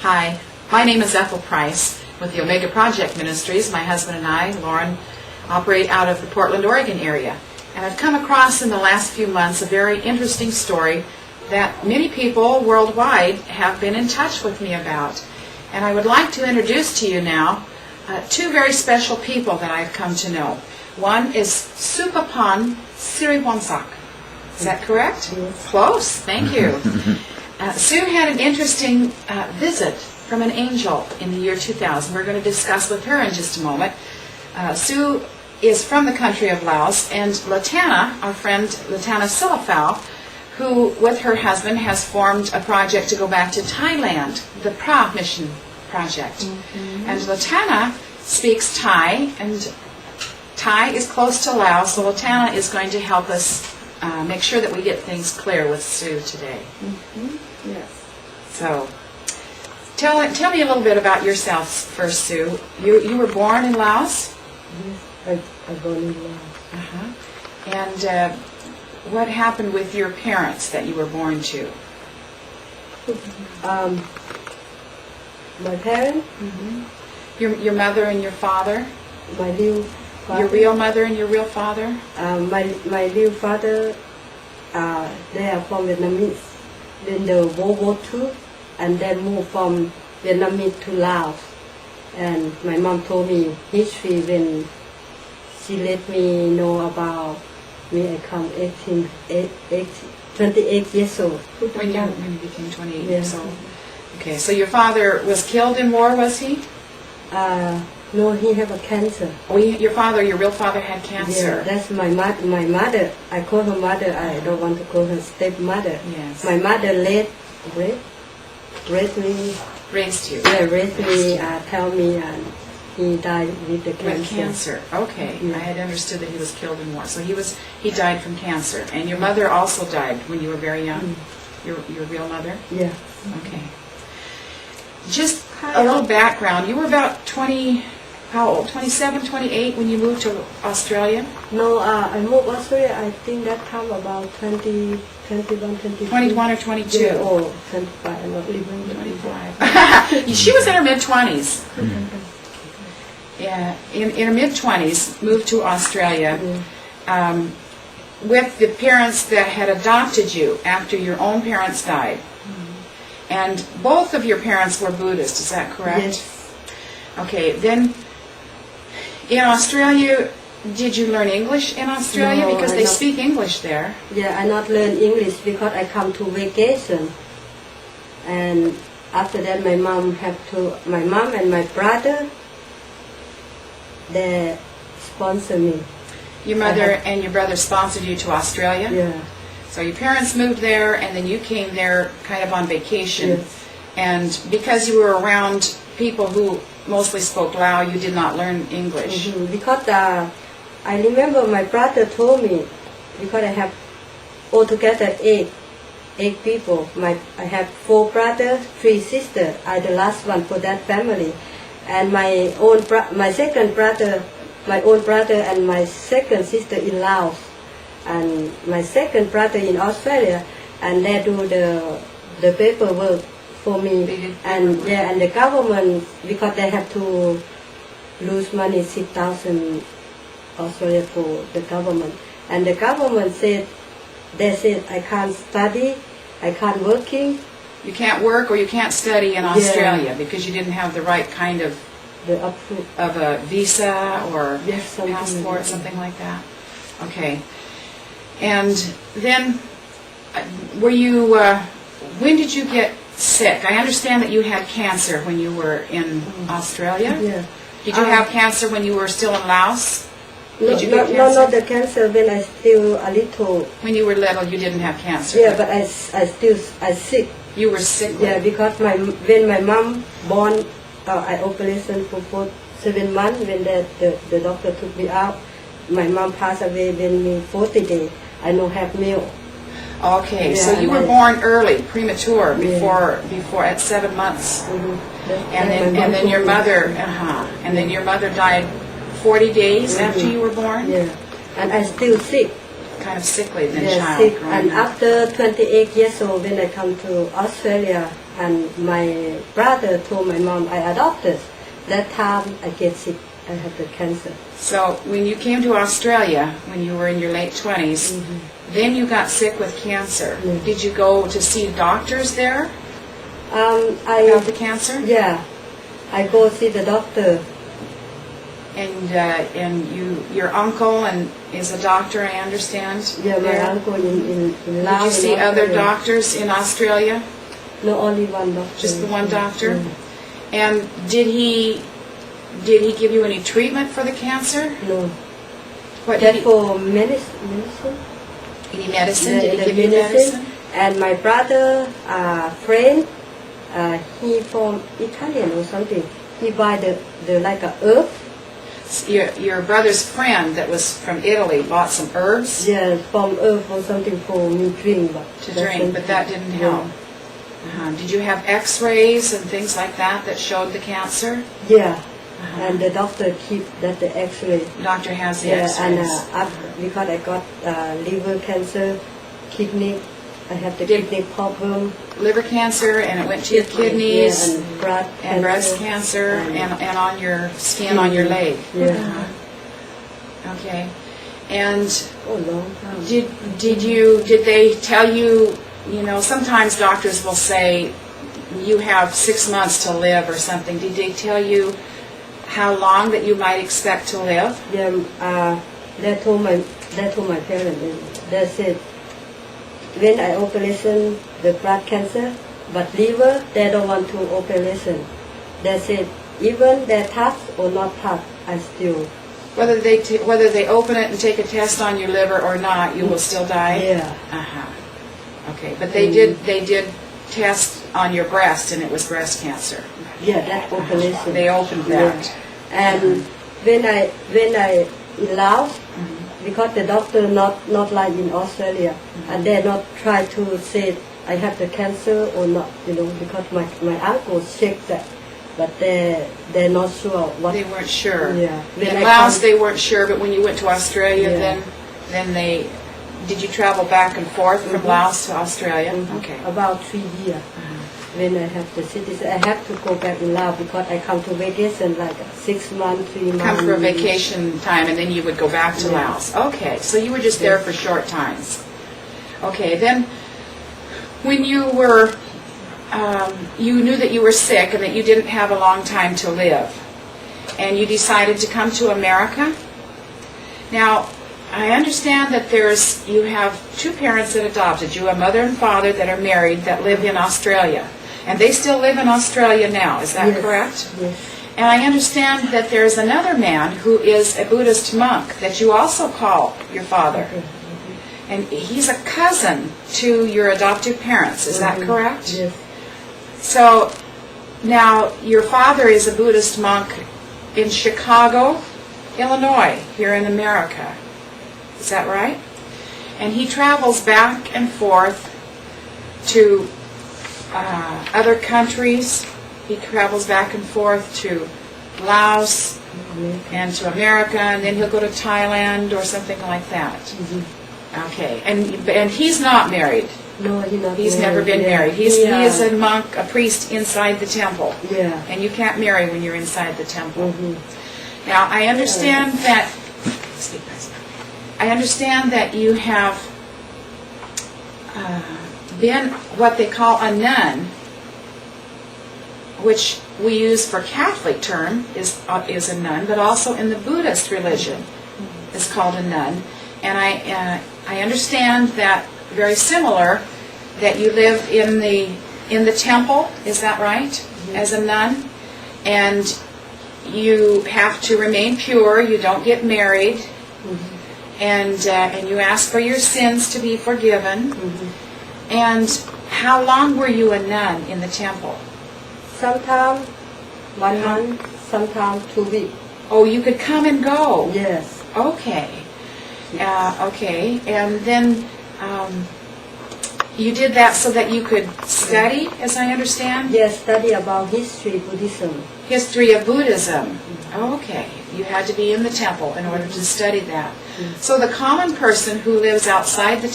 Hi, my name is Ethel Price with the Omega Project Ministries. My husband and I, Lauren, operate out of the Portland, Oregon area. And I've come across in the last few months a very interesting story that many people worldwide have been in touch with me about. And I would like to introduce to you now two very special people that I've come to know. One is Soophaphone Sirivongsack. Is that correct? Yes. Close, thank you. Sue had an interesting visit from an angel in the year 2000. We're going to discuss with her in just a moment. Sue is from the country of Laos, and Latana, our friend Latana Soophaphone, who with her husband has formed a project to go back to Thailand, the PRA mission project. Mm-hmm. And Latana speaks Thai, and Thai is close to Laos, so Latana is going to help us make sure that we get things clear with Sue today. Mm-hmm. Yes. So, tell me a little bit about yourself first, Sue. You were born in Laos? Yes, I born in Laos. Uh-huh. And what happened with your parents that you were born to? My parents, Your mother and your father? my real father. Your real mother and your real father? My real father, they are from Vietnamese. In the World War II, and then moved from Vietnamese to Laos. And my mom told me history when she let me know about me. I come 28 years old. When you became 28 Yeah. years old. Okay, so your father was killed in war, was he? No, he have a cancer. Oh, your real father had cancer. Yeah, that's my mother. I call her mother. I don't want to call her stepmother. Yes. My mother raised me. Raised you. Yeah, raised me. Tell me, and he died with the cancer. With cancer. Okay. Yeah. I had understood that he was killed in war. So he died from cancer. And your mother also died when you were very young? Your real mother? Yeah. Okay. Just a little background. You were about 20, how old? 27, 28 when you moved to Australia? No, I moved Australia. I think that time about 21, 22. 21 or 22? Yeah, or 25. I'm not even 25. She was in her mid-20s. Yeah, in her mid-20s, moved to Australia with the parents that had adopted you after your own parents died. And both of your parents were Buddhist, is that correct? Yes. Okay, then in Australia, did you learn English in Australia? No, because I they not. speak English there. Yeah, I not learn English because I come to vacation. And after that, my mom and my brother, they sponsor me. Your mother and your brother sponsored you to Australia? Yeah. So your parents moved there, and then you came there kind of on vacation. Yes. And because you were around people who mostly spoke Lao, you did not learn English. Because I remember my brother told me, because I have altogether eight people. I have 4 brothers, 3 sisters. I'm the last one for that family. And my own brother and my second sister in Laos. And my second brother in Australia, and they do the paperwork for me. And the government, because they have to lose money, 6,000 Australia for the government. And the government said I can't study, I can't working. You can't work or you can't study in Australia because you didn't have the right kind of a visa or passport, something like that. Okay. And then, when did you get sick? I understand that you had cancer when you were in Australia. Yeah. Did you have cancer when you were still in Laos? Did you get cancer? No, the cancer when I still a little. When you were little, you didn't have cancer. Yeah, but I sick. You were sick. Yeah, because when my mom born, I operation for 7 months. When the doctor took me out, my mom passed away when me 40 days. I don't have meal. Okay, so you were born early, premature, before at 7 months, and then your mother died 40 days after you were born. Yeah, and I still sick. Kind of sickly then, Yeah, child. sick. And after 28 years old, when I come to Australia, and my brother told my mom I adopted. That time I get sick. I had the cancer. So when you came to Australia, when you were in your late 20s, then you got sick with cancer. Did you go to see doctors there about the cancer? Yeah, I go see the doctor. And your uncle is a doctor, I understand. Yeah, my there? uncle in Laos. Did you see other doctors in Australia? No, only one doctor. Just the one doctor? And did he give you any treatment for the cancer? No. What did he, for medicine? any medicine? The, did he the give you medicine? And my brother, friend, he from Italian or something. He buy the like a herb. Your brother's friend that was from Italy bought some herbs? Yeah, from herb or something for me drink. To drink, but that didn't help. Did you have x-rays and things like that showed the cancer? Yeah. And the doctor keep that the X-ray. Doctor has the yeah, X-rays. And because I got liver cancer, kidney, I have the kidney problem. Liver cancer, and it went to your kidneys, yeah, and breast cancer, and on your skin, on your leg. Yeah. Okay. And long time. did they tell you? You know, sometimes doctors will say you have 6 months to live or something. Did they tell you how long that you might expect to live? Yeah, they told my parents. They said when I operation the blood cancer, but liver they don't want to operation. They said even they touch or not touch, I still. Whether they open it and take a test on your liver or not, you will still die. Yeah. Okay, but they did test on your breast, and it was breast cancer. Yeah, that operation. They opened that. Yeah. And when I in Laos, because the doctor not like in Australia, and they not try to say I have the cancer or not, because my uncle checked that, but they're not sure what. They weren't sure. Yeah. In Laos, they weren't sure, but when you went to Australia, then they. Did you travel back and forth from Laos to Australia? Okay. About 3 years. When I have the citizen, I have to go back in Laos because I come to vacation like 6 months, 3 months. Come for a vacation time, and then you would go back to Laos. Okay, so you were just there for short times. Okay, then when you were, you knew that you were sick and that you didn't have a long time to live, and you decided to come to America. Now, I understand that you have 2 parents that adopted you, a mother and father that are married that live in Australia. And they still live in Australia now, is that correct? Yes. And I understand that there's another man who is a Buddhist monk that you also call your father. And he's a cousin to your adoptive parents, is that correct? Yes. So now your father is a Buddhist monk in Chicago, Illinois, here in America. Is that right? And he travels back and forth to other countries. He travels back and forth to Laos and to America, and then he'll go to Thailand or something like that. Okay. And he's not married. No, he's not. He's never been married. He is a monk, a priest inside the temple. Yeah. And you can't marry when you're inside the temple. Now, I understand that. I understand that you have been what they call a nun, which we use for Catholic term is a nun, but also in the Buddhist religion is called a nun. And I understand that very similar that you live in the temple. Is that right? As a nun, and you have to remain pure. You don't get married. And you ask for your sins to be forgiven. And how long were you a nun in the temple? Sometimes 1 month, sometimes 2 weeks. Oh, you could come and go. Yes. Okay. Okay. And then you did that so that you could study, as I understand? Yes, study about history, Buddhism. History of Buddhism. Okay. You had to be in the temple in order to study that. So the common person who lives outside the